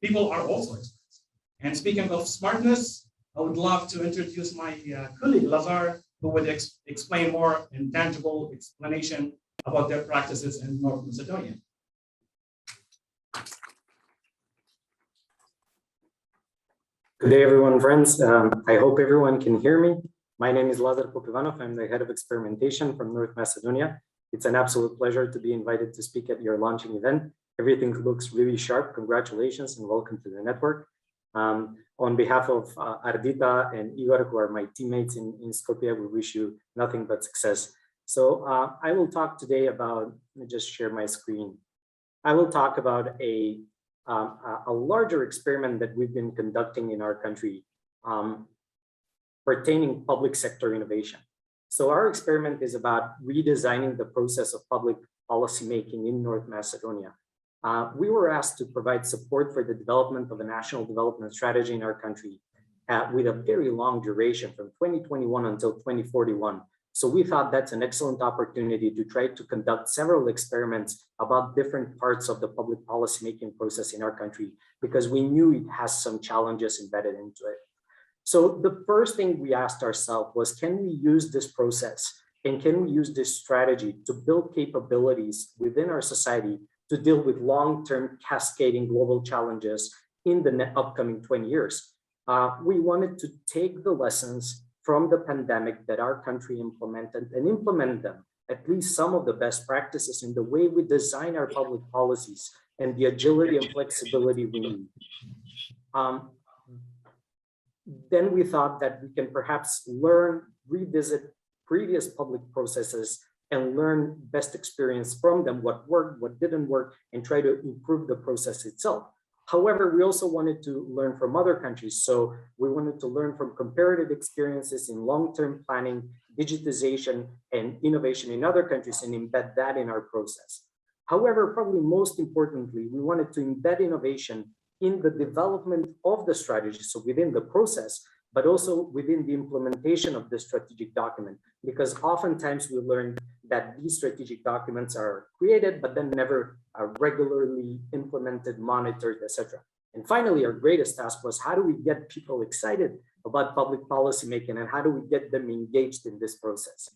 people are also experts. And speaking of smartness, I would love to introduce my colleague, Lazar, who would explain more in tangible explanation about their practices in North Macedonia. Good day, everyone, friends. I hope everyone can hear me. My name is Lazar Ivanov. I'm the head of experimentation from North Macedonia. It's an absolute pleasure to be invited to speak at your launching event. Everything looks really sharp. Congratulations and welcome to the network. On behalf of Ardita and Igor, who are my teammates in Skopje, we wish you nothing but success. So I will talk today about, let me just share my screen. I will talk about a larger experiment that we've been conducting in our country pertaining public sector innovation. So our experiment is about redesigning the process of public policymaking in North Macedonia. We were asked to provide support for the development of a national development strategy in our country with a very long duration from 2021 until 2041. So we thought that's an excellent opportunity to try to conduct several experiments about different parts of the public policymaking process in our country, because we knew it has some challenges embedded into it. So the first thing we asked ourselves was, can we use this process and can we use this strategy to build capabilities within our society to deal with long-term cascading global challenges in the upcoming 20 years? We wanted to take the lessons from the pandemic that our country implemented and implement them, at least some of the best practices in the way we design our public policies and the agility and flexibility we need. Then we thought that we can perhaps revisit previous public processes and learn best experience from them, what worked, what didn't work, and try to improve the process itself. However, we also wanted to learn from other countries. So we wanted to learn from comparative experiences in long-term planning, digitization, and innovation in other countries and embed that in our process. However, probably most importantly, we wanted to embed innovation in the development of the strategy, so within the process, but also within the implementation of the strategic document, because oftentimes we learn that these strategic documents are created, but then never are regularly implemented, monitored, etc. And finally, our greatest task was, how do we get people excited about public policy making and how do we get them engaged in this process?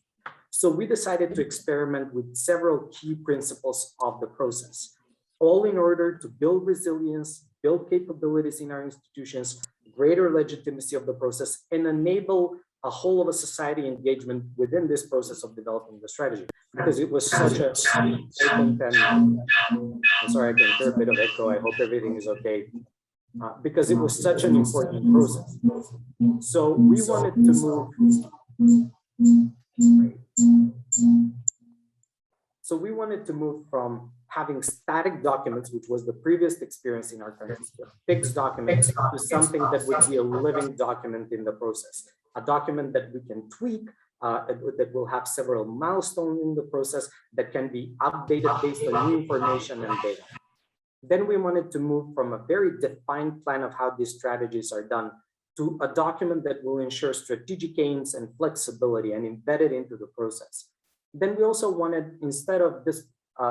So we decided to experiment with several key principles of the process, all in order to build resilience, build capabilities in our institutions, greater legitimacy of the process, and enable a whole of a society engagement within this process of developing the strategy. Because it was such a important and, I'm sorry, I can hear a bit of echo. I hope everything is okay. Because it was such an important process. So we wanted to move from having static documents, which was the previous experience in our country, fixed documents, to something that would be a living document in the process, a document that we can tweak, that will have several milestones in the process that can be updated based on new information and data. Then we wanted to move from a very defined plan of how these strategies are done to a document that will ensure strategic aims and flexibility and embed it into the process. Then we also wanted, instead of this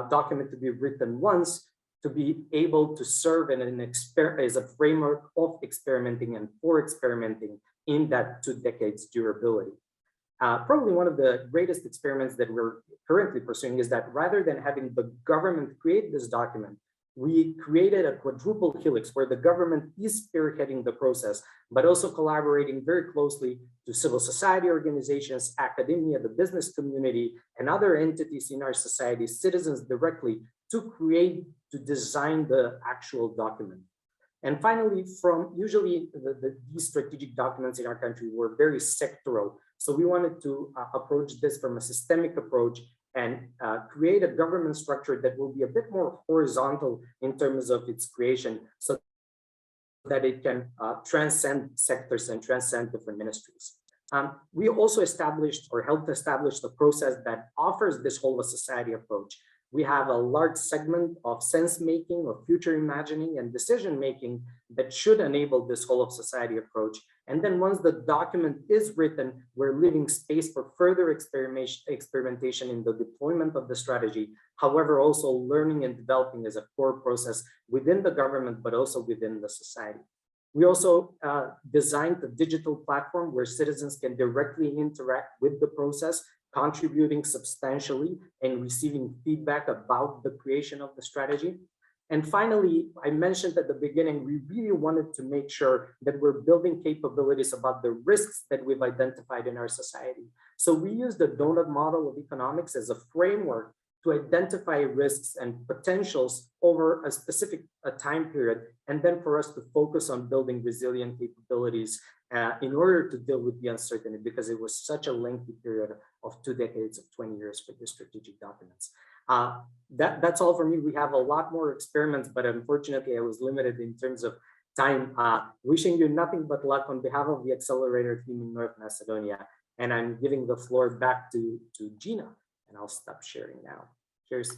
document to be written once, to be able to serve as a framework of experimenting and for experimenting in that 2 decades durability. Probably one of the greatest experiments that we're currently pursuing is that rather than having the government create this document, we created a quadruple helix where the government is spearheading the process, but also collaborating very closely to civil society organizations, academia, the business community, and other entities in our society, citizens directly, to design the actual document. And finally, usually these strategic documents in our country were very sectoral. So we wanted to approach this from a systemic approach and create a government structure that will be a bit more horizontal in terms of its creation, so that it can transcend sectors and transcend different ministries. We also established or helped establish the process that offers this whole of society approach. We have a large segment of sense making, of future imagining and decision making that should enable this whole of society approach. And then once the document is written, we're leaving space for further experimentation in the deployment of the strategy. However, also learning and developing is a core process within the government, but also within the society. We also designed a digital platform where citizens can directly interact with the process, contributing substantially and receiving feedback about the creation of the strategy. And finally, I mentioned at the beginning, we really wanted to make sure that we're building capabilities about the risks that we've identified in our society. So we use the donut model of economics as a framework to identify risks and potentials over a specific time period, and then for us to focus on building resilient capabilities in order to deal with the uncertainty, because it was such a lengthy period of 2 decades of 20 years for the strategic documents. That's all for me. We have a lot more experiments, but unfortunately I was limited in terms of time. Wishing you nothing but luck on behalf of the Accelerator team in North Macedonia. And I'm giving the floor back to Gina, and I'll stop sharing now. Cheers.